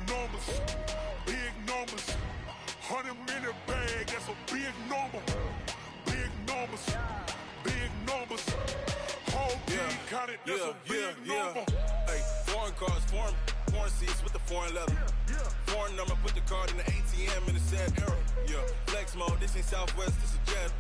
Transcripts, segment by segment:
numbers, big numbers. 100-minute bag, that's a big number. Big numbers, big numbers. Whole team counted, that's a big number. Hey, foreign cars, foreign seats with the foreign leather. Foreign number, put the card in the ATM in the sad era. Yeah, flex mode, this ain't Southwest, this is Jet.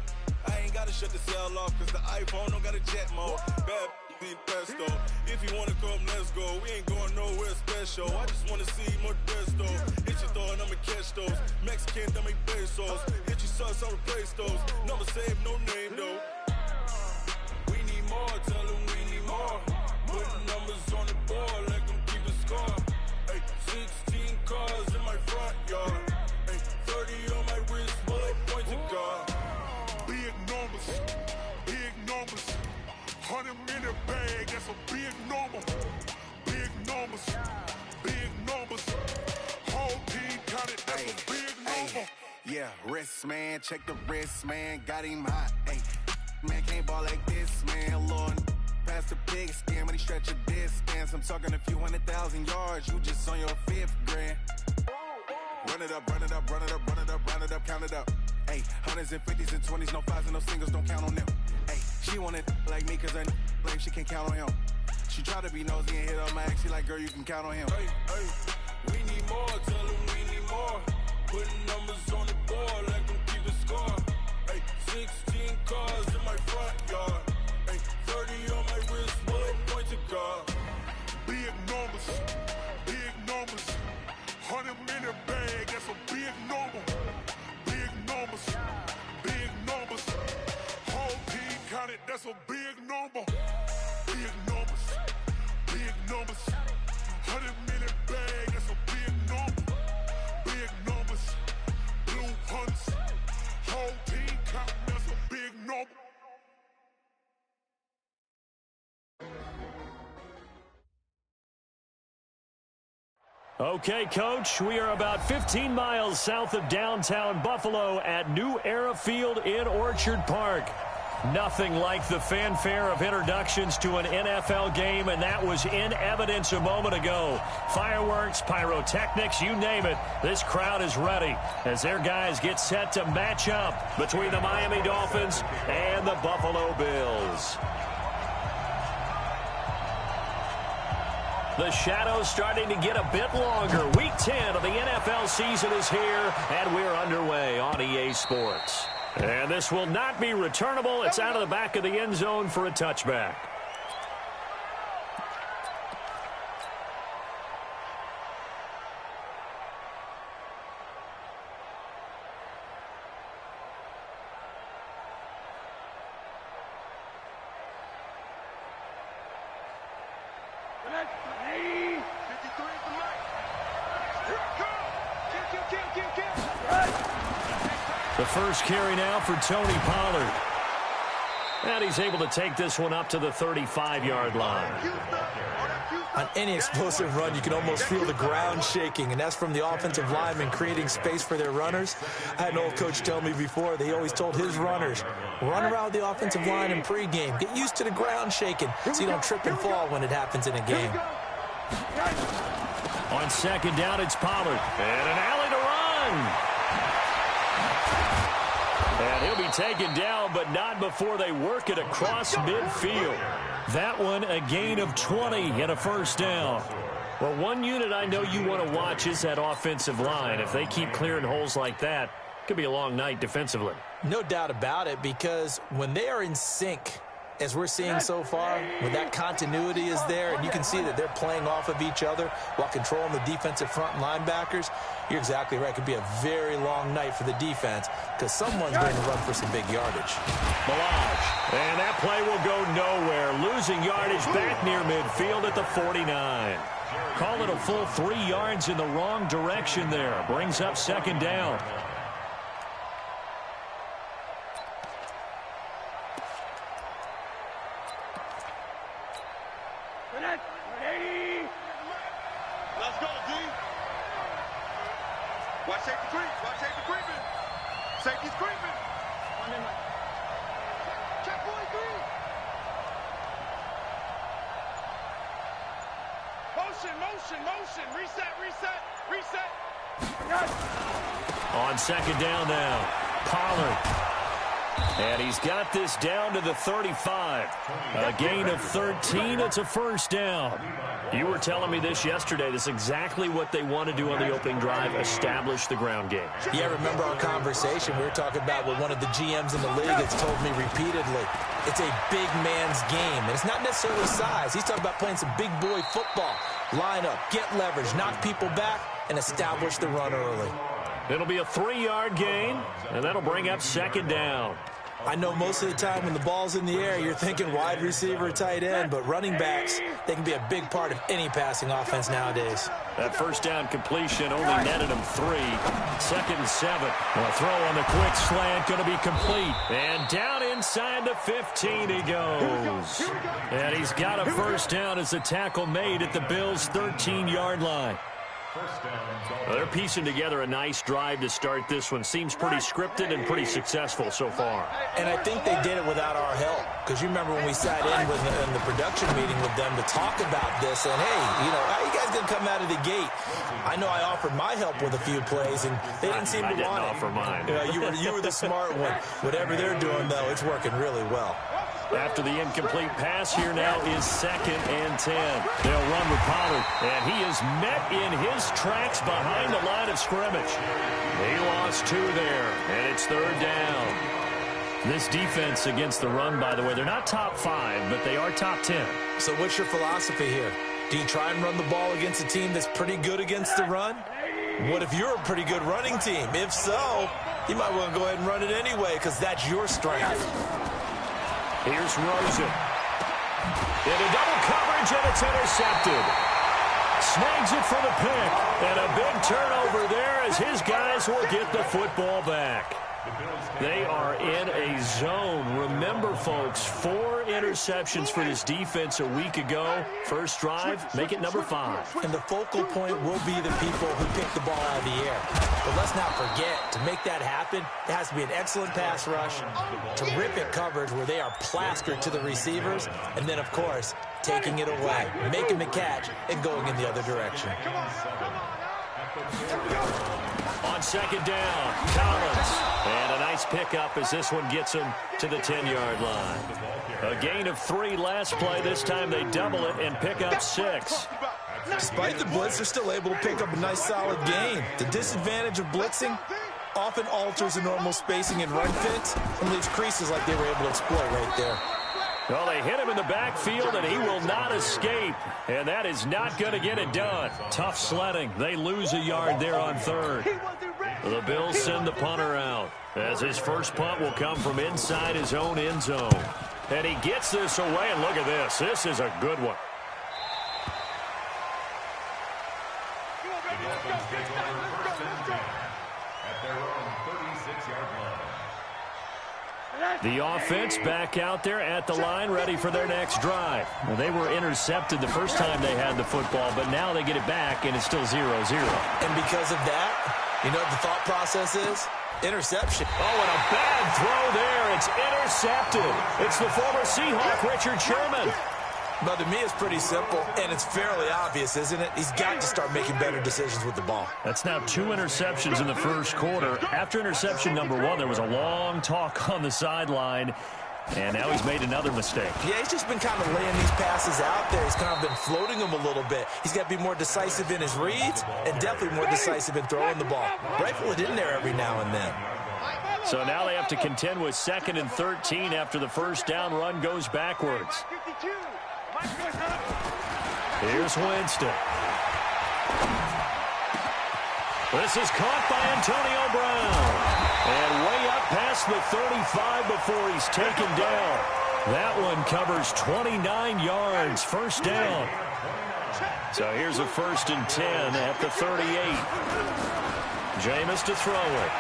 I ain't gotta shut the cell off, cause the iPhone don't got a jet mode. Bad need pesto. If you wanna come, let's go. We ain't going nowhere special. I just wanna see more Desto. Hit your throw and I'ma catch those. Mexican, that make pesos. Hit your sauce, I'll replace those. Number save, no name though. We need more, tell them we need more. Putting numbers on the board, let them keep the score. Hey, 16 cars in my front yard. Hey, 30 on my wrist, bullet point to God. Big numbers, big numbers. 100-minute bag, that's a big number. Big numbers, big numbers. Whole team counted, that's a big number. Yeah, wrist, man, check the wrist, man. Got him hot, ayy. Man, can't ball like this, man. Lord, past the pig skin when he stretch a distance. I'm talking a few 100,000 yards, you just on your 5th grand. Run it up, run it up, run it up, run it up, run it up, count it up. Ayy, 100s and 50s and 20s, no 5s and no singles, don't count on them. Ayy, she want it like me, cause her blame, she can't count on him. She try to be nosy and hit up my ex, she like, girl, you can count on him. Hey, hey, we need more, tell them we need more. Putting numbers on the board, let them keep the score. Hey, 16 cars in my front yard. Hey, 30 on my wrist, bullet point to God. Big numbers, big numbers. 100-minute bag, that's a big number. Big numbers, big numbers. Whole team counted, that's a big number. Big numbers, big numbers. 100-minute bag, that's a big number. Big numbers, blue hunts. Whole team counting, that's a big number. Okay, Coach, we are about 15 miles south of downtown Buffalo at New Era Field in Orchard Park. Nothing like the fanfare of introductions to an NFL game, and that was in evidence a moment ago. Fireworks, pyrotechnics, you name it. This crowd is ready as their guys get set to match up between the Miami Dolphins and the Buffalo Bills. The shadow's starting to get a bit longer. Week 10 of the NFL season is here, and we're underway on EA Sports. And this will not be returnable. It's out of the back of the end zone for a touchback. The first carry now for Tony Pollard. And he's able to take this one up to the 35-yard line. On any explosive run, you can almost feel the ground shaking, and that's from the offensive linemen creating space for their runners. I had an old coach tell me before, they always told his runners, run around the offensive line in pregame. Get used to the ground shaking so you don't trip and fall when it happens in a game. On second down, it's Pollard. And an alley to run. And he'll be taken down, but not before they work it across midfield. That one, a gain of 20 and a first down. Well, one unit I know you want to watch is that offensive line. If they keep clearing holes like that, it could be a long night defensively. No doubt about it, because when they are in sync, as we're seeing so far, when that continuity is there, and you can see that they're playing off of each other while controlling the defensive front linebackers, you're exactly right. It could be a very long night for the defense because someone's going to run for some big yardage. Milage. And that play will go nowhere. Losing yardage back near midfield at the 49. Call it a full 3 yards in the wrong direction there. Brings up second down. Let's go, D. Watch safety creep. Watch safety creeping. Safety's creeping. Check boy 3. Motion. Reset. On second down now, Pollard. And he's got this down to the 35. A gain of 13. It's a first down. You were telling me this yesterday. This is exactly what they want to do on the opening drive, establish the ground game. Yeah, remember our conversation we were talking about what one of the GMs in the league has told me repeatedly. It's a big man's game, and it's not necessarily size. He's talking about playing some big boy football. Line up, get leverage, knock people back, and establish the run early. It'll be a 3-yard gain, and that'll bring up second down. I know most of the time when the ball's in the air, you're thinking wide receiver, tight end, but running backs, they can be a big part of any passing offense nowadays. That first down completion only netted him 3. Second and 7. A throw on the quick slant going to be complete. And down inside the 15 he goes. And he's got a first down as the tackle made at the Bills' 13-yard line. Well, they're piecing together a nice drive to start this one. Seems pretty scripted and pretty successful so far. And I think they did it without our help. Because you remember when we sat in the production meeting with them to talk about this, and hey, how are you guys going to come out of the gate? I know I offered my help with a few plays, and they didn't seem to want it. I didn't offer mine. You were the smart one. Whatever they're doing, though, it's working really well. After the incomplete pass, here now is 2nd and 10. They'll run with Pollard, and he is met in his tracks behind the line of scrimmage. He lost 2 there, and it's 3rd down. This defense against the run, by the way, they're not top 5, but they are top 10. So what's your philosophy here? Do you try and run the ball against a team that's pretty good against the run? What if you're a pretty good running team? If so, you might want to go ahead and run it anyway because that's your strength. Here's Rosen. Into double coverage, and it's intercepted. Snags it for the pick. And a big turnover there as his guys will get the football back. They are in a zone. Remember, folks, 4 interceptions for this defense a week ago. First drive, make it number 5. And the focal point will be the people who pick the ball out of the air. But let's not forget, to make that happen, it has to be an excellent pass rush, terrific coverage where they are plastered to the receivers, and then, of course, taking it away, making the catch, and going in the other direction. On second down, Collins. And a nice pickup as this one gets him to the 10-yard line. A gain of 3 last play. This time they double it and pick up 6. Despite the blitz, they're still able to pick up a nice solid gain. The disadvantage of blitzing often alters the normal spacing and run fits and leaves creases like they were able to exploit right there. Well, they hit him in the backfield, and he will not escape. And that is not going to get it done. Tough sledding. They lose a yard there on 3rd. The Bills send the punter out, as his first punt will come from inside his own end zone. And he gets this away, and look at this. This is a good one. The offense back out there at the line, ready for their next drive. Well, they were intercepted the first time they had the football, but now they get it back, and it's still 0-0. And because of that, you know what the thought process is? Interception. Oh, and a bad throw there. It's intercepted. It's the former Seahawk, Richard Sherman. But to me, it's pretty simple, and it's fairly obvious, isn't it? He's got to start making better decisions with the ball. That's now 2 interceptions in the first quarter. After interception number 1, there was a long talk on the sideline, and now he's made another mistake. Yeah, he's just been kind of laying these passes out there. He's kind of been floating them a little bit. He's got to be more decisive in his reads and definitely more decisive in throwing the ball. Rifle it in there every now and then. So now they have to contend with 2nd and 13 after the first down run goes backwards. Here's Winston. This is caught by Antonio Brown. And way up past the 35 before he's taken down. That one covers 29 yards. First down. So here's a 1st and 10 at the 38. Jameis to throw it.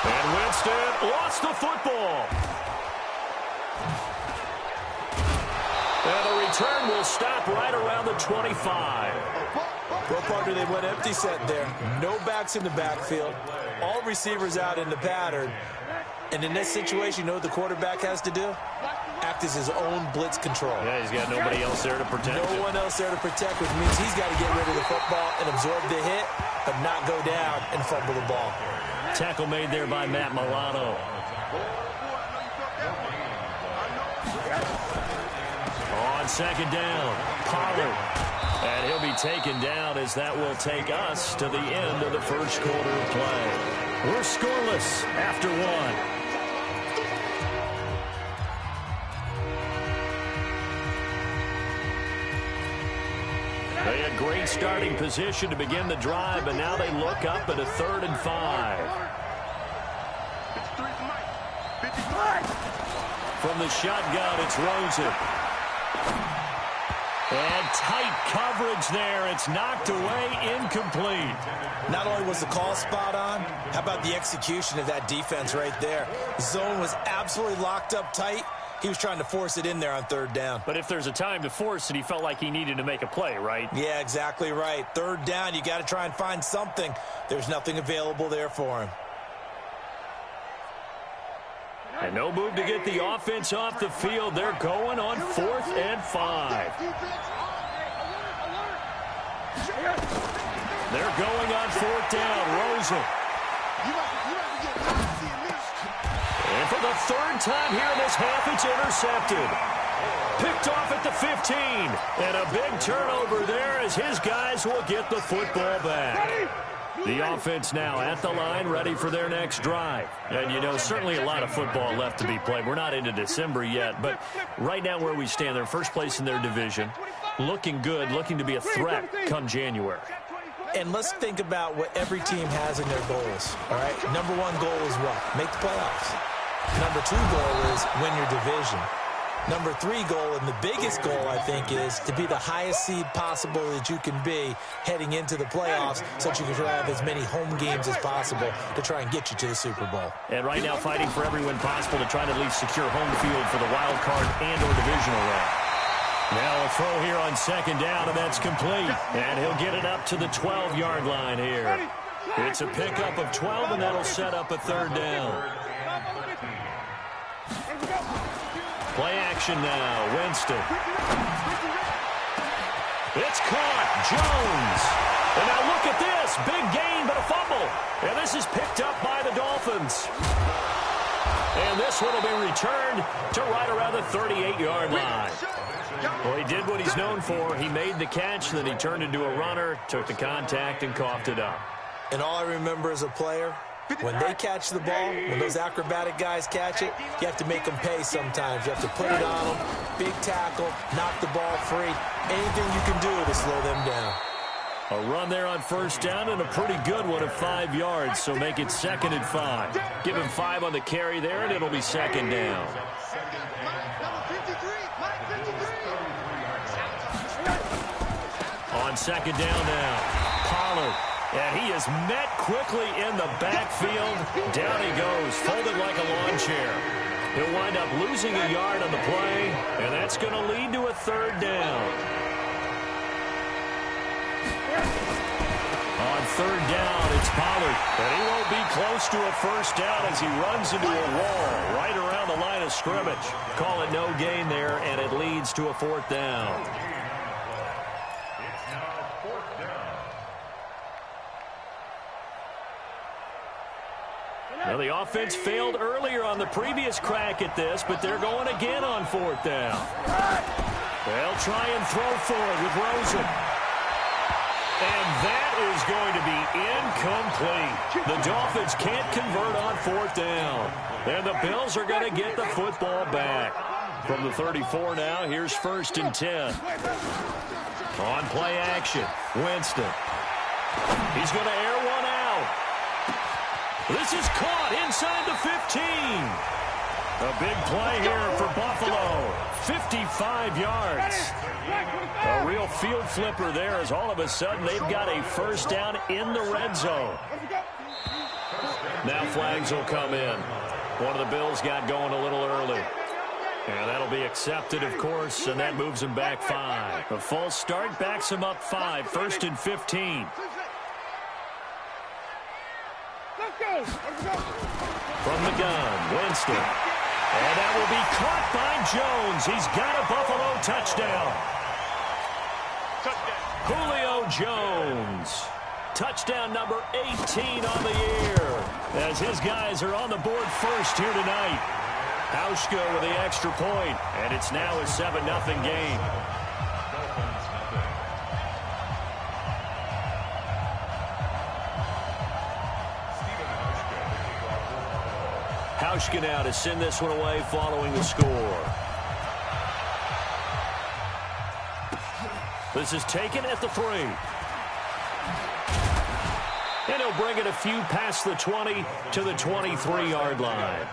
And Winston lost the football. And the return will stop right around the 25. Well, partner, they went empty set there. No backs in the backfield. All receivers out in the pattern. And in this situation, you know what the quarterback has to do? Act act as his own blitz control. Yeah, he's got nobody else there to protect him. No one else there to protect, which means he's got to get rid of the football and absorb the hit, but not go down and fumble the ball. Tackle made there by Matt Milano. On second down, Pollard. And he'll be taken down as that will take us to the end of the first quarter of play. We're scoreless after one. They had great starting position to begin the drive, but now they look up at a 3rd and 5. From the shotgun, it's Rosen. And tight coverage there. It's knocked away, incomplete. Not only was the call spot on, how about the execution of that defense right there? The zone was absolutely locked up tight. He was trying to force it in there on 3rd down. But if there's a time to force it, he felt like he needed to make a play, right? Yeah, exactly right. 3rd down, you got to try and find something. There's nothing available there for him. And no move to get the offense off the field. They're going on 4th and 5. They're going on 4th down. Rosen. And for the 3rd time here in this half, it's intercepted. Picked off at the 15. And a big turnover there as his guys will get the football back. The offense now at the line, ready for their next drive. And, you know, certainly a lot of football left to be played. We're not into December yet, but right now where we stand, they're first place in their division, looking good, looking to be a threat come January. And let's think about what every team has in their goals, all right? Number 1 goal is what? Make the playoffs. Number 2 goal is win your division. Number 3 goal, and the biggest goal, I think, is to be the highest seed possible that you can be heading into the playoffs so that you can have as many home games as possible to try and get you to the Super Bowl. And right now fighting for every win possible to try to at least secure home field for the wild card and or divisional round. Now a throw here on 2nd down, and that's complete. And he'll get it up to the 12-yard line here. It's a pickup of 12, and that'll set up a 3rd down. Play action now. Winston. It's caught. Jones. And now look at this. Big gain, but a fumble. And this is picked up by the Dolphins. And this one will be returned to right around the 38-yard line. Well, he did what he's known for. He made the catch, then he turned into a runner, took the contact, and coughed it up. And all I remember as a player, when they catch the ball, when those acrobatic guys catch it, you have to make them pay sometimes. You have to put it on them, big tackle, knock the ball free. Anything you can do to slow them down. A run there on 1st down and a pretty good one of 5 yards, so make it 2nd and 5. Give him 5 on the carry there, and it'll be 2nd down. On 2nd down now, Pollard. And he is met quickly in the backfield. Down he goes, folded like a lawn chair. He'll wind up losing a yard on the play, and that's going to lead to a 3rd down. On 3rd down, it's Pollard. And he won't be close to a 1st down as he runs into a wall right around the line of scrimmage. Call it no gain there, and it leads to a 4th down. Now, the offense failed earlier on the previous crack at this, but they're going again on 4th down. They'll try and throw forward with Rosen. And that is going to be incomplete. The Dolphins can't convert on 4th down. And the Bills are going to get the football back. From the 34 now, here's 1st and 10. On play action, Winston. He's going to air one out. This is caught inside the 15. A big play here for Buffalo. 55 yards. A real field flipper there as all of a sudden they've got a 1st down in the red zone. Now flags will come in. One of the Bills got going a little early. And that'll be accepted, of course, and that moves him back 5. A false start backs him up 5. 1st and 15. From the gun, Winston. And that will be caught by Jones. He's got a Buffalo touchdown. Julio Jones. Touchdown number 18 on the year. As his guys are on the board first here tonight. Hauschka with the extra point, and it's now a 7-0 game. Hauschka now to send this one away following the score. This is taken at the 3. And he'll bring it a few past the 20 to the 23-yard line.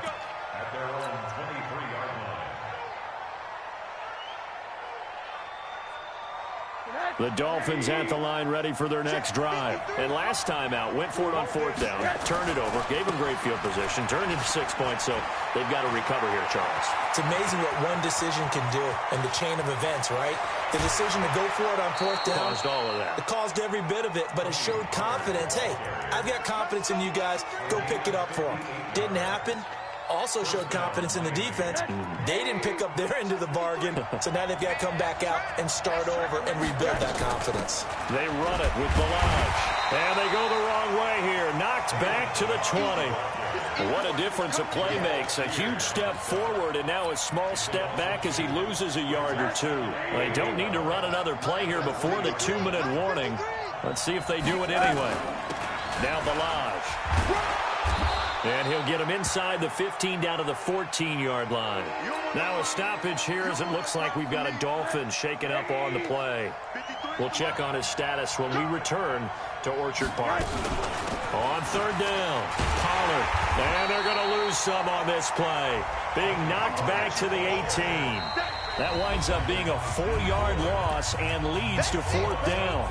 The Dolphins at the line ready for their next drive. And last time out, went for it on 4th down, turned it over, gave them great field position, turned into 6 points, so they've got to recover here, Charles. It's amazing what one decision can do in the chain of events, right? The decision to go for it on 4th down. Caused all of that. It caused every bit of it, but it showed confidence. Hey, I've got confidence in you guys. Go pick it up for them. Didn't happen. Also showed confidence in the defense. They didn't pick up their end of the bargain, so now they've got to come back out and start over and rebuild that confidence. They run it with Balaj. And they go the wrong way here. Knocked back to the 20. What a difference a play makes. A huge step forward and now a small step back as he loses a yard or two. They don't need to run another play here before the 2-minute warning. Let's see if they do it anyway. Now Balaj. And he'll get him inside the 15 down to the 14-yard line. Now a stoppage here as it looks like we've got a Dolphin shaken up on the play. We'll check on his status when we return to Orchard Park. On 3rd down, Pollard. And they're going to lose some on this play. Being knocked back to the 18. That winds up being a 4-yard loss and leads to 4th down.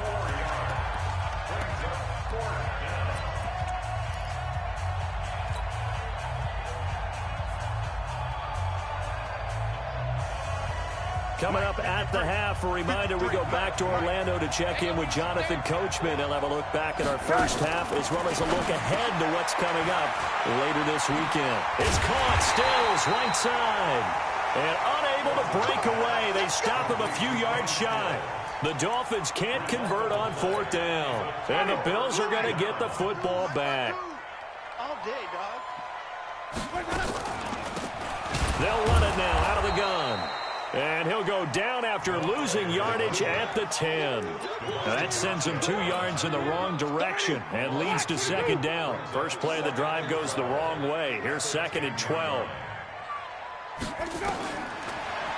Coming up at the half, a reminder, we go back to Orlando to check in with Jonathan Coachman. He'll have a look back at our first half as well as a look ahead to what's coming up later this weekend. It's caught, Stills, right side. And unable to break away. They stop him a few yards shy. The Dolphins can't convert on 4th down. And the Bills are going to get the football back. All day, dog. They'll run it now out of the gun. And he'll go down after losing yardage at the 10. Now that sends him 2 yards in the wrong direction and leads to 2nd down. First play of the drive goes the wrong way. Here's 2nd and 12.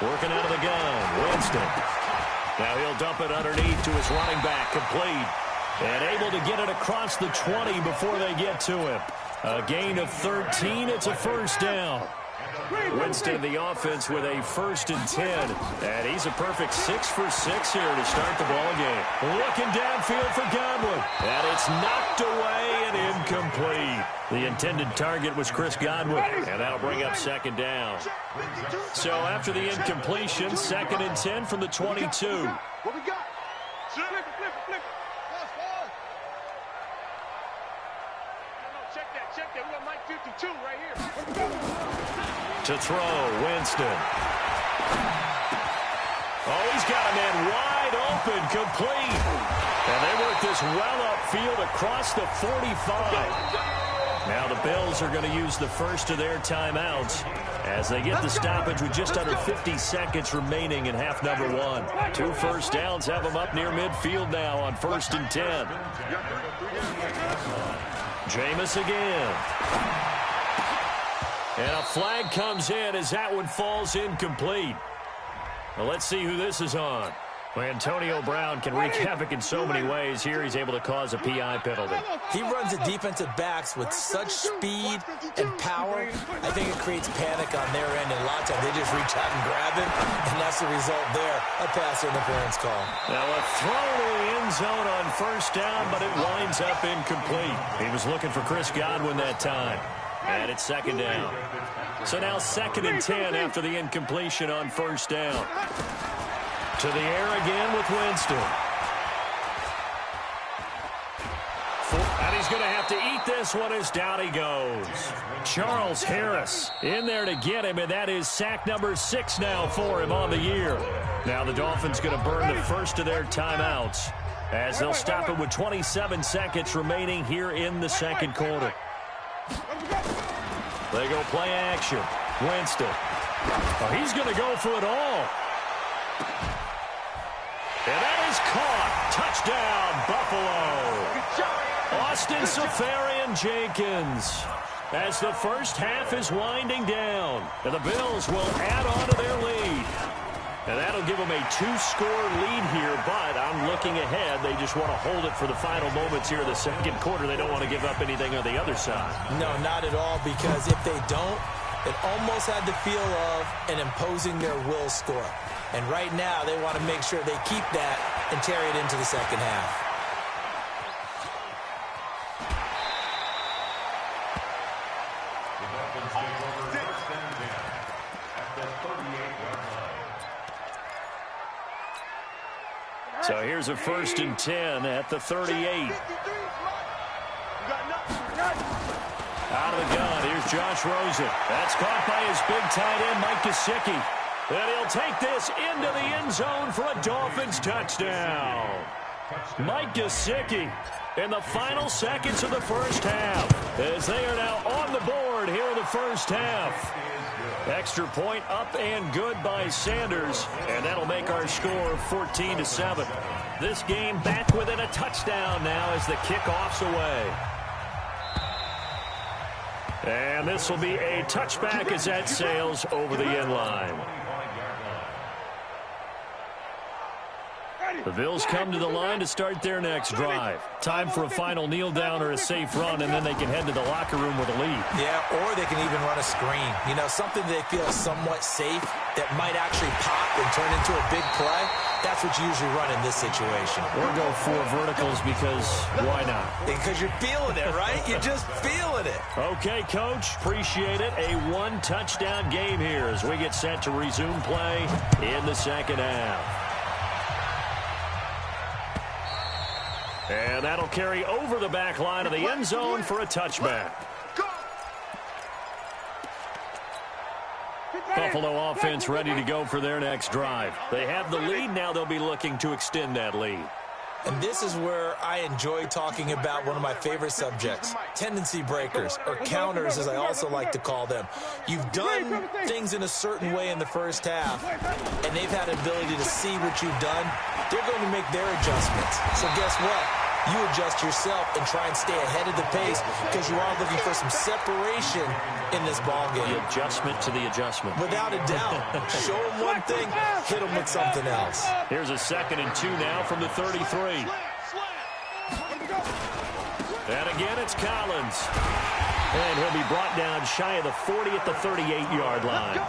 Working out of the gun, Winston. Now he'll dump it underneath to his running back, complete. And able to get it across the 20 before they get to him. A gain of 13, it's a 1st down. Winston, the offense, with a 1st and 10. And he's a perfect 6 for 6 here to start the ball game. Looking downfield for Godwin. And it's knocked away and incomplete. The intended target was Chris Godwin. And that'll bring up 2nd down. So after the incompletion, 2nd and 10 from the 22. What we got? Flip it. Check that. We got Mike 52 right here. To throw, Winston. Oh, he's got a man wide open, complete. And they work this well upfield across the 45. Now the Bills are going to use the first of their timeouts as they get the stoppage with just under 50 seconds remaining in half number 1. 2 first downs have them up near midfield now on 1st and 10. Jameis again. And a flag comes in as that one falls incomplete. Well, let's see who this is on. Well, Antonio Brown can wreak havoc in so many ways. Here he's able to cause a PI penalty. He runs the defensive backs with such speed and power. I think it creates panic on their end, and a lot of times they just reach out and grab him, and that's the result there, a pass interference call. Now a throw to the end zone on 1st down, but it winds up incomplete. He was looking for Chris Godwin that time. And it's 2nd down. So now 2nd and 10 after the incompletion on 1st down. To the air again with Winston. And he's going to have to eat this one as down he goes. Charles Harris in there to get him, and that is sack number 6 now for him on the year. Now the Dolphins going to burn the first of their timeouts as they'll stop it with 27 seconds remaining here in the second quarter. They go play action. Winston. Oh, he's going to go for it all. And that is caught. Touchdown, Buffalo. Austin Safarian-Jenkins. As the first half is winding down, and the Bills will add on to their lead. And that'll give them a 2-score lead here, but I'm looking ahead. They just want to hold it for the final moments here in the second quarter. They don't want to give up anything on the other side. No, not at all, because if they don't, it almost had the feel of an imposing their will score. And right now, they want to make sure they keep that and carry it into the second half. So here's a 1st and 10 at the 38. Out of the gun, here's Josh Rosen. That's caught by his big tight end, Mike Gesicki. And he'll take this into the end zone for a Dolphins touchdown. Mike Gesicki in the final seconds of the first half, as they are now on the board here in the first half. Extra point up and good by Sanders, and that'll make our score 14-7. This game back within a touchdown now as the kickoff's away. And this will be a touchback as that sails over the end line. The Bills come to the line to start their next drive. Time for a final kneel down or a safe run, and then they can head to the locker room with a lead. Yeah, or they can even run a screen. You know, something they feel somewhat safe that might actually pop and turn into a big play. That's what you usually run in this situation. Or go 4 verticals because why not? Because you're feeling it, right? You're just feeling it. Okay, Coach. Appreciate it. A 1-touchdown game here as we get set to resume play in the second half. And that'll carry over the back line of the end zone for a touchback. Buffalo offense ready to go for their next drive. They have the lead. Now they'll be looking to extend that lead. And this is where I enjoy talking about one of my favorite subjects, tendency breakers, or counters as I also like to call them. You've done things in a certain way in the first half, and they've had an ability to see what you've done. They're going to make their adjustments. So guess what? You adjust yourself and try and stay ahead of the pace because you are looking for some separation in this ball game. The adjustment to the adjustment. Without a doubt. Show them one thing, hit them with something else. Here's a 2nd and 2 now from the 33. And again, it's Collins. And he'll be brought down shy of the 40 at the 38-yard line.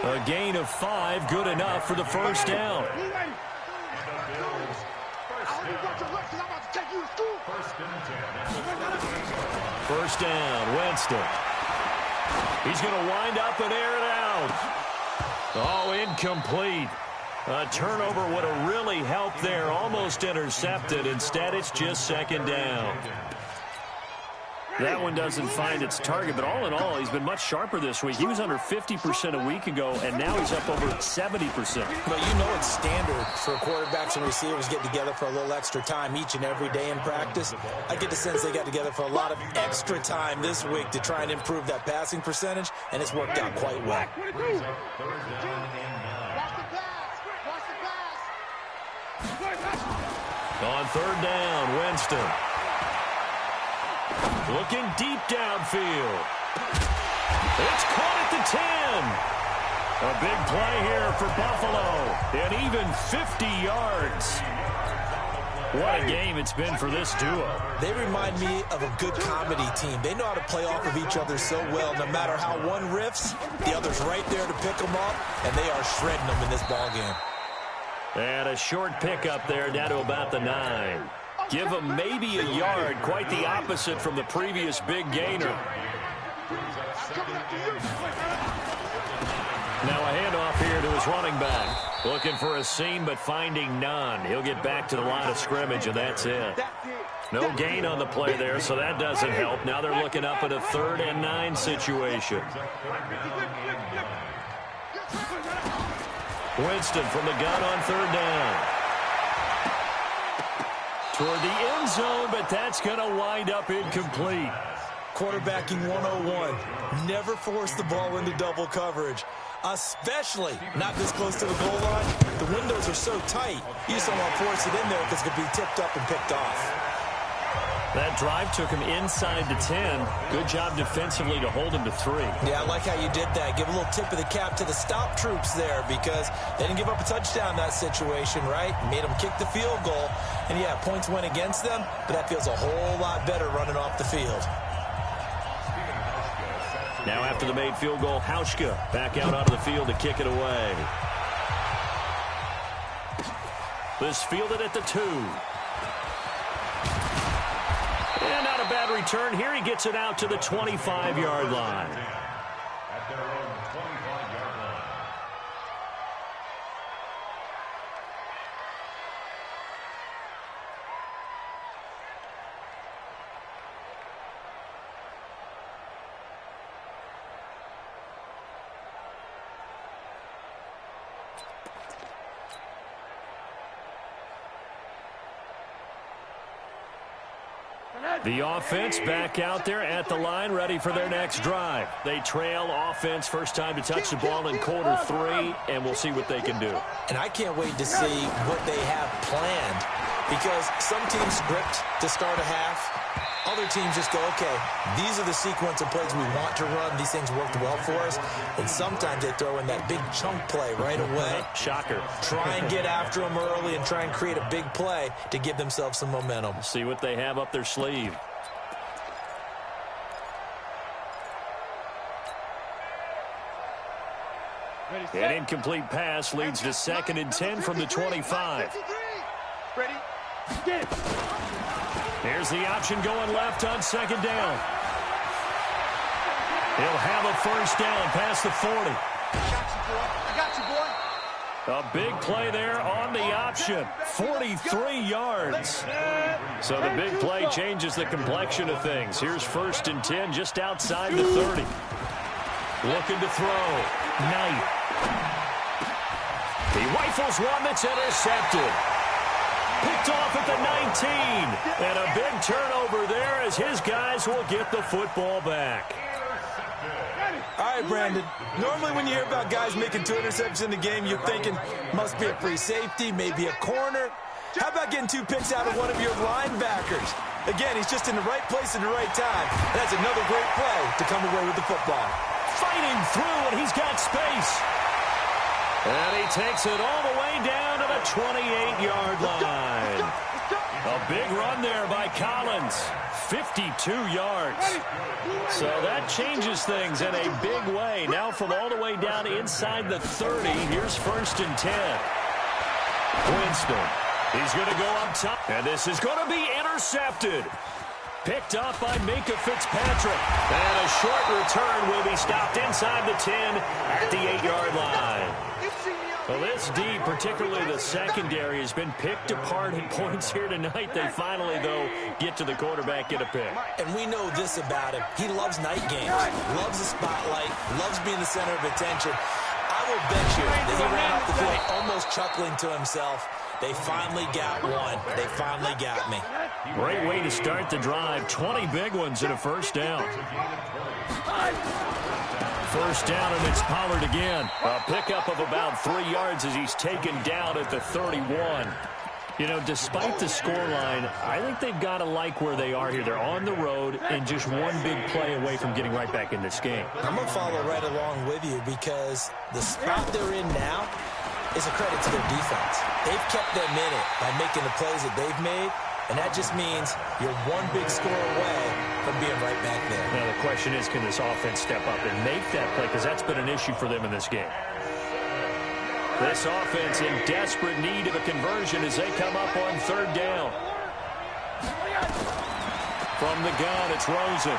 A gain of 5, good enough for the first down. First down, Winston. He's going to wind up and air it out. Oh, incomplete. A turnover would have really helped there. Almost intercepted. Instead, it's just 2nd down. That one doesn't find its target, but all in all, he's been much sharper this week. He was under 50% a week ago, and now he's up over 70%. But you know it's standard for quarterbacks and receivers get together for a little extra time each and every day in practice. I get the sense they got together for a lot of extra time this week to try and improve that passing percentage, and it's worked out quite well. On 3rd down, Winston. Looking deep downfield. It's caught at the 10. A big play here for Buffalo. And even 50 yards. What a game it's been for this duo. They remind me of a good comedy team. They know how to play off of each other so well. No matter how one riffs, the other's right there to pick them up, and they are shredding them in this ballgame. And a short pickup there down to about the 9. Give him maybe a yard, quite the opposite from the previous big gainer. Now a handoff here to his running back. Looking for a seam, but finding none. He'll get back to the line of scrimmage, and that's it. No gain on the play there, so that doesn't help. Now they're looking up at a 3rd and 9 situation. Winston from the gun on 3rd down. Toward the end zone, but that's going to wind up incomplete. Quarterbacking 101. Never force the ball into double coverage, especially not this close to the goal line. The windows are so tight, you just don't want to force it in there because it could be tipped up and picked off. That drive took him inside the 10. Good job defensively to hold him to 3. Yeah, I like how you did that. Give a little tip of the cap to the stop troops there because they didn't give up a touchdown in that situation, right? Made them kick the field goal. And, yeah, points went against them, but that feels a whole lot better running off the field. Now after the made field goal, Hauschka back out onto the field to kick it away. This fielded at the 2. And not a bad return. Here he gets it out to the 25-yard line. At their own 25-yard line. The offense back out there at the line, ready for their next drive. They trail offense, first time to touch the ball in quarter 3, and we'll see what they can do. And I can't wait to see what they have planned because some teams script to start a half. Other teams just go, okay, these are the sequence of plays we want to run. These things worked well for us. And sometimes they throw in that big chunk play right away. Shocker. Try and get after them early and try and create a big play to give themselves some momentum. See what they have up their sleeve. An incomplete pass leads to 2nd and 10 from the 25. Ready? Get it. Here's the option going left on 2nd down. He'll have a first down past the 40. I got you, boy. A big play there on the option. 43 yards. So the big play changes the complexion of things. Here's 1st and 10 just outside the 30. Looking to throw. Knight. He rifles one that's intercepted. Picked off at the 19. And a big turnover there as his guys will get the football back. All right, Brandon. Normally when you hear about guys making 2 interceptions in the game, you're thinking must be a free safety, maybe a corner. How about getting 2 picks out of one of your linebackers? Again, he's just in the right place at the right time. That's another great play to come away with the football. Fighting through, and he's got space. And he takes it all the way down to the 28-yard line. A big run there by Collins. 52 yards. So that changes things in a big way. Now from all the way down inside the 30, here's 1st and 10. Winston. He's going to go up top. And this is going to be intercepted. Picked up by Minka Fitzpatrick. And a short return will be stopped inside the 10 at the 8-yard line. Well, this D, particularly the secondary, has been picked apart at points here tonight. They finally, though, get to the quarterback, get a pick. And we know this about him. He loves night games, loves the spotlight, loves being the center of attention. I will bet you that he ran off the field almost chuckling to himself. They finally got one. They finally got me. Great way to start the drive. 20 big ones and a first down. First down, and it's Pollard again. A pickup of about 3 yards as he's taken down at the 31. You know, despite the scoreline, I think they've got to like where they are here. They're on the road and just one big play away from getting right back in this game. I'm going to follow right along with you because the spot they're in now is a credit to their defense. They've kept them in it by making the plays that they've made, and that just means you're one big score away from being right back there. Now, the question is, can this offense step up and make that play? Because that's been an issue for them in this game. This offense in desperate need of a conversion as they come up on 3rd down. From the gun, it's Rosen.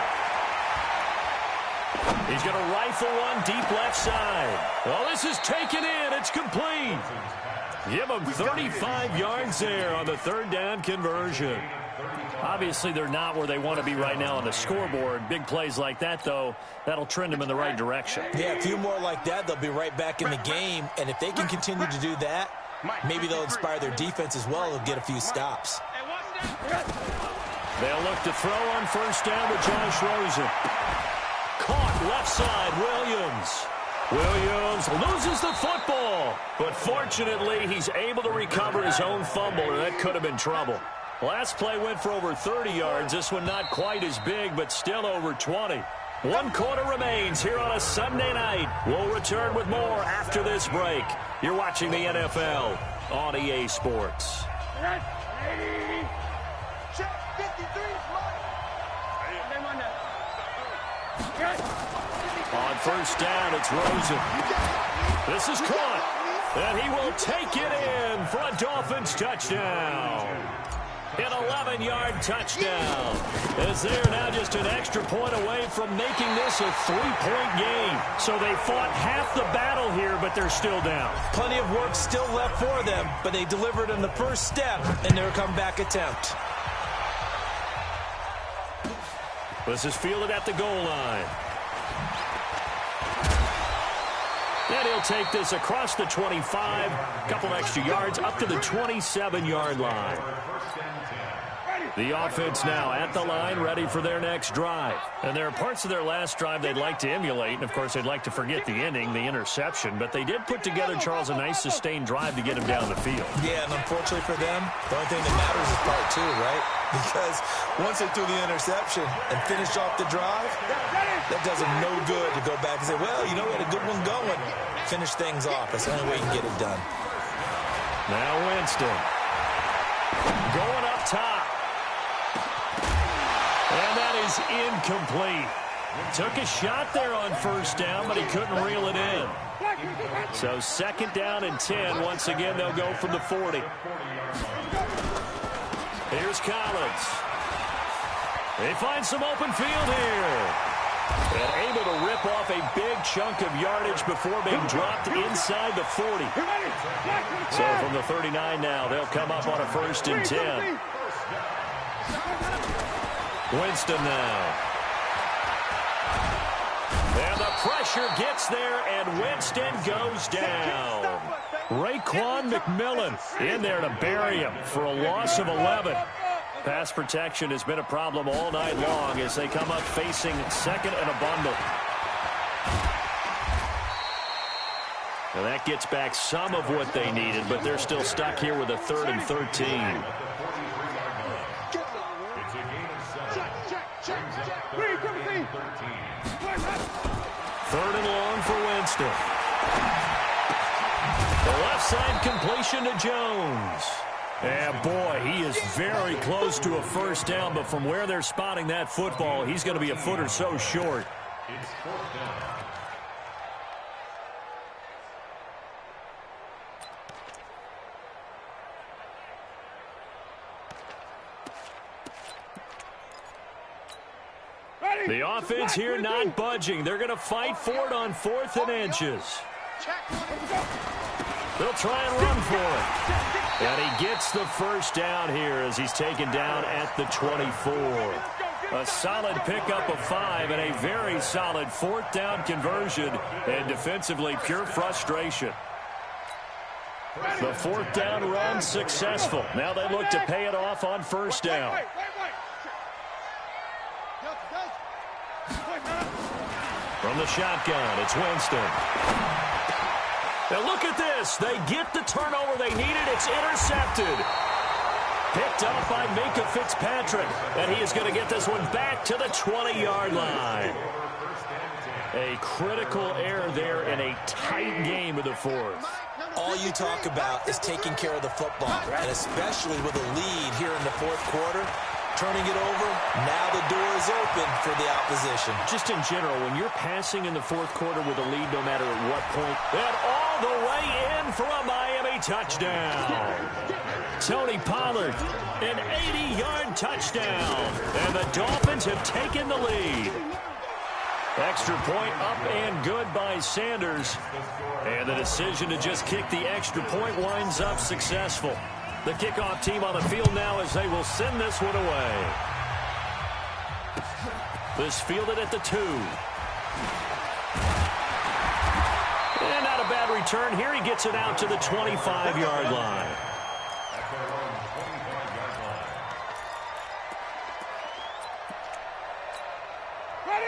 He's going to rifle one deep left side. Well, this is taken in. It's complete. Give him 35 yards there on the 3rd down conversion. Obviously, they're not where they want to be right now on the scoreboard. Big plays like that, though, that'll trend them in the right direction. Yeah, a few more like that, they'll be right back in the game. And if they can continue to do that, maybe they'll inspire their defense as well. They'll get a few stops. They'll look to throw on first down with Josh Rosen. Caught left side, Williams. Williams loses the football. But fortunately, he's able to recover his own fumble, or that could have been trouble. Last play went for over 30 yards. This one not quite as big, but still over 20. 1 quarter remains here on a Sunday night. We'll return with more after this break. You're watching the NFL on EA Sports. On first down, it's Rosen. This is caught, and he will take it in for a Dolphins touchdown. An 11-yard touchdown. As they're now just an extra point away from making this a 3-point game. So they fought half the battle here, but they're still down. Plenty of work still left for them, but they delivered on the first step in their comeback attempt. This is fielded at the goal line. And he'll take this across the 25, a couple extra yards, up to the 27-yard line. The offense now at the line, ready for their next drive. And there are parts of their last drive they'd like to emulate, and, of course, they'd like to forget the ending, the interception. But they did put together, Charles, a nice sustained drive to get him down the field. Yeah, and unfortunately for them, the only thing that matters is part 2, right? Because once they threw the interception and finished off the drive, that does them no good to go back and say, well, you know, we had a good one going. Finish things off. That's the only way you can get it done. Now Winston. Going up top. And that is incomplete. Took a shot there on first down, but he couldn't reel it in. So second down and 10. Once again, they'll go from the 40. Here's Collins. They find some open field here. And able to rip off a big chunk of yardage before being dropped inside the 40. So from the 39 now, they'll come up on a 1st and 10. Winston now. And the pressure gets there, and Winston goes down. Raekwon McMillan in there to bury him for a loss of 11. Pass protection has been a problem all night long as they come up facing second and a bundle. Now that gets back some of what they needed, but they're still stuck here with a 3rd and 13. Third and long for Winston. The left side completion to Jones. And boy, he is very close to a first down, but from where they're spotting that football, he's going to be a foot or so short. The offense here not budging. They're going to fight for it on 4th and inches. They'll try and run for it. And he gets the first down here as he's taken down at the 24. A solid pickup of 5 and a very solid 4th down conversion. And defensively, pure frustration. The 4th down run successful. Now they look to pay it off on first down. From the shotgun, it's Winston. Now look at this. They get the turnover they needed. It's intercepted. Picked up by Minka Fitzpatrick. And he is going to get this one back to the 20-yard line. A critical error there in a tight game of the 4th. All you talk about is taking care of the football, and especially with a lead here in the 4th quarter. Turning it over, now the door is open for the opposition. Just in general, when you're passing in the 4th quarter with a lead, no matter at what point, and all the way in for a Miami touchdown. Tony Pollard, an 80-yard touchdown. And the Dolphins have taken the lead. Extra point up and good by Sanders. And the decision to just kick the extra point winds up successful. The kickoff team on the field now as they will send this one away. This fielded at the 2. And not a bad return here. He gets it out to the 25-yard line.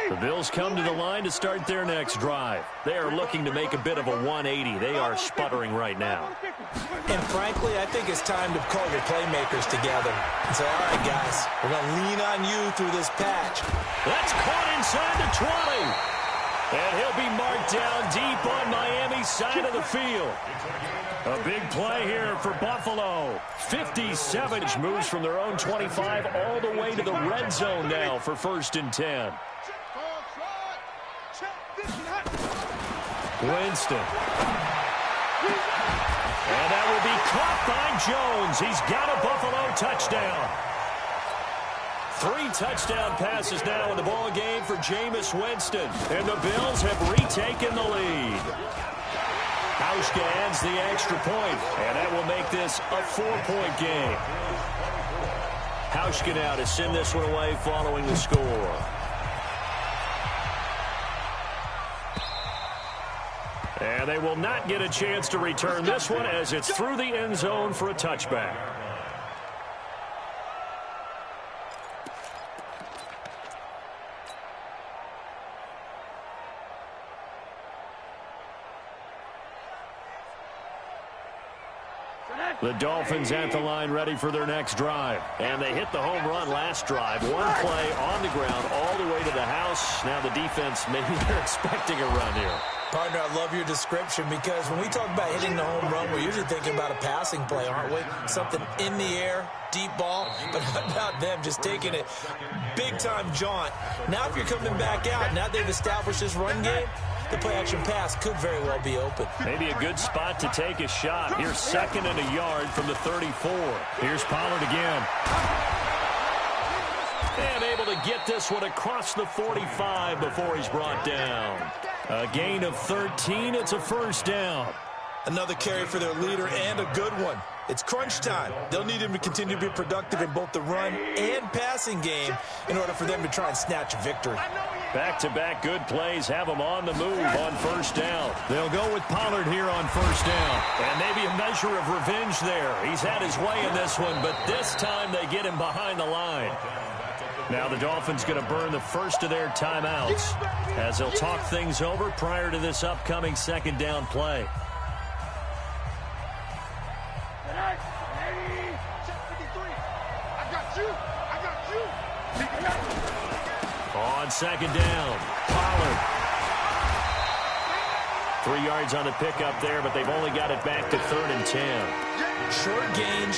The Bills come to the line to start their next drive. They are looking to make a bit of a 180. They are sputtering right now. And frankly, I think it's time to call your playmakers together and say, all right, guys, we're going to lean on you through this patch. That's caught inside the 20. And he'll be marked down deep on Miami's side of the field. A big play here for Buffalo. 57 moves from their own 25 all the way to the red zone now for 1st and 10. Winston. And that will be caught by Jones. He's got a Buffalo touchdown. 3 touchdown passes now in the ball game for Jameis Winston. And the Bills have retaken the lead. Hauschka adds the extra point, and that will make this a 4-point game. Hauschka now to send this one away following the score. And they will not get a chance to return this one as it's through the end zone for a touchback. The Dolphins at the line ready for their next drive. And they hit the home run last drive. 1 play on the ground all the way to the house. Now the defense, maybe they're expecting a run here. Partner, I love your description because when we talk about hitting the home run, we're usually thinking about a passing play, aren't we? Something in the air, deep ball. But how about them just taking it big-time jaunt? Now if you're coming back out, now they've established this run game, the play-action pass could very well be open. Maybe a good spot to take a shot. Here's 2nd and a yard from the 34. Here's Pollard again. And able to get this one across the 45 before he's brought down. A gain of 13. It's a 1st down. Another carry for their leader and a good one. It's crunch time. They'll need him to continue to be productive in both the run and passing game in order for them to try and snatch a victory. Back-to-back good plays have them on the move on 1st down. They'll go with Pollard here on 1st down. And maybe a measure of revenge there. He's had his way in this one, but this time they get him behind the line. Now the Dolphins going to burn the first of their timeouts as they'll talk things over prior to this upcoming 2nd down play. On 2nd down, Pollard. 3 yards on the pickup there, but they've only got it back to 3rd and 10. Short gain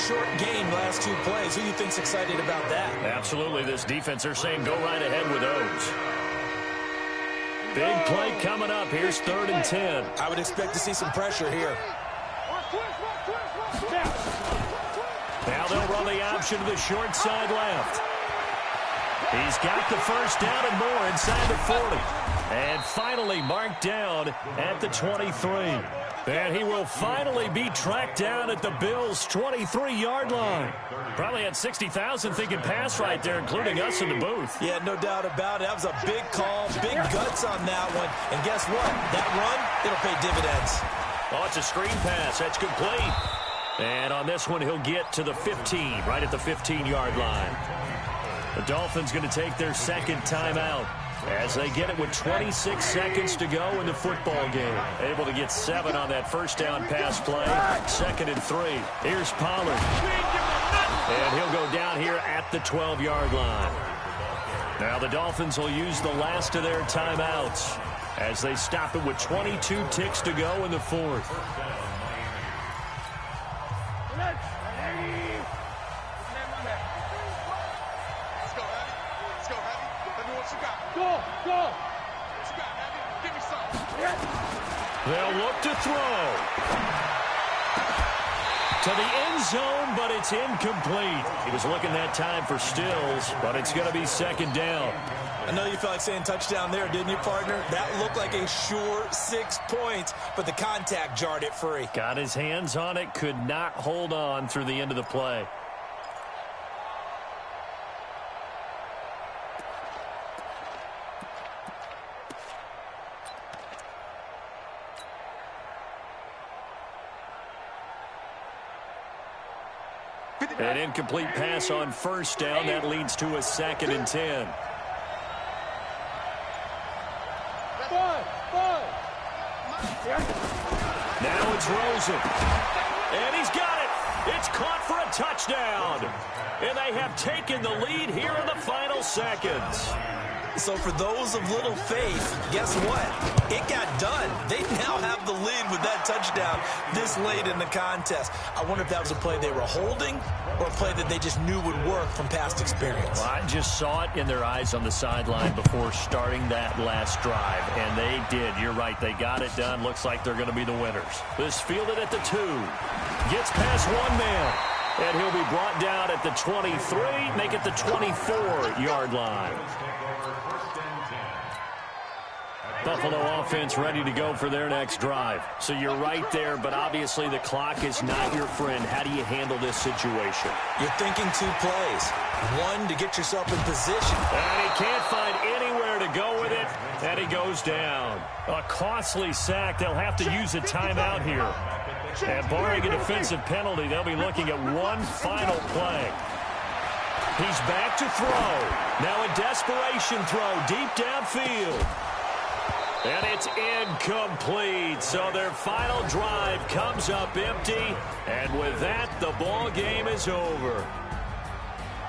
last 2 plays. Who do you think's excited about that? Absolutely. This defense, they're saying go right ahead with those. Big play coming up. Here's 3rd and 10. I would expect to see some pressure here. Now they'll run the option to the short side left. He's got the 1st down and more inside the 40. And finally marked down at the 23. And he will finally be tracked down at the Bills' 23-yard line. Probably had 60,000 thinking pass right there, including us in the booth. Yeah, no doubt about it. That was a big call, big guts on that one. And guess what? That run, it'll pay dividends. Oh, it's a screen pass. That's complete. And on this one, he'll get to the 15, right at the 15-yard line. The Dolphins going to take their 2nd timeout as they get it with 26 seconds to go in the football game. Able to get 7 on that 1st down pass play. 2nd and 3. Here's Pollard. And he'll go down here at the 12-yard line. Now the Dolphins will use the last of their timeouts as they stop it with 22 ticks to go in the 4th. They'll look to throw. To the end zone, but it's incomplete. He was looking that time for Stills, but it's going to be second down. I know you felt like saying touchdown there, didn't you, partner? That looked like a sure 6 points, but the contact jarred it free. Got his hands on it, could not hold on through the end of the play. An incomplete pass on first down. That leads to a 2nd and 10. Now it's Rosen. And he's got it. It's caught for a touchdown. And they have taken the lead here in the final seconds. So for those of little faith, guess what? It got done. They now have the lead with that touchdown this late in the contest. I wonder if that was a play they were holding or a play that they just knew would work from past experience. Well, I just saw it in their eyes on the sideline before starting that last drive, and they did. You're right. They got it done. Looks like they're going to be the winners. This fielded at the 2. Gets past one man, and he'll be brought down at the 23, make it the 24-yard line. Buffalo offense ready to go for their next drive. So you're right there, but obviously the clock is not your friend. How do you handle this situation? You're thinking 2 plays. One, to get yourself in position. And he can't find anywhere to go with it, and he goes down. A costly sack. They'll have to use a timeout here. And barring a defensive penalty, they'll be looking at one final play. He's back to throw. Now a desperation throw deep downfield. And it's incomplete. So their final drive comes up empty. And with that, the ball game is over.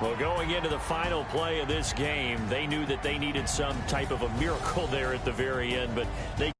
Well, going into the final play of this game, they knew that they needed some type of a miracle there at the very end, but they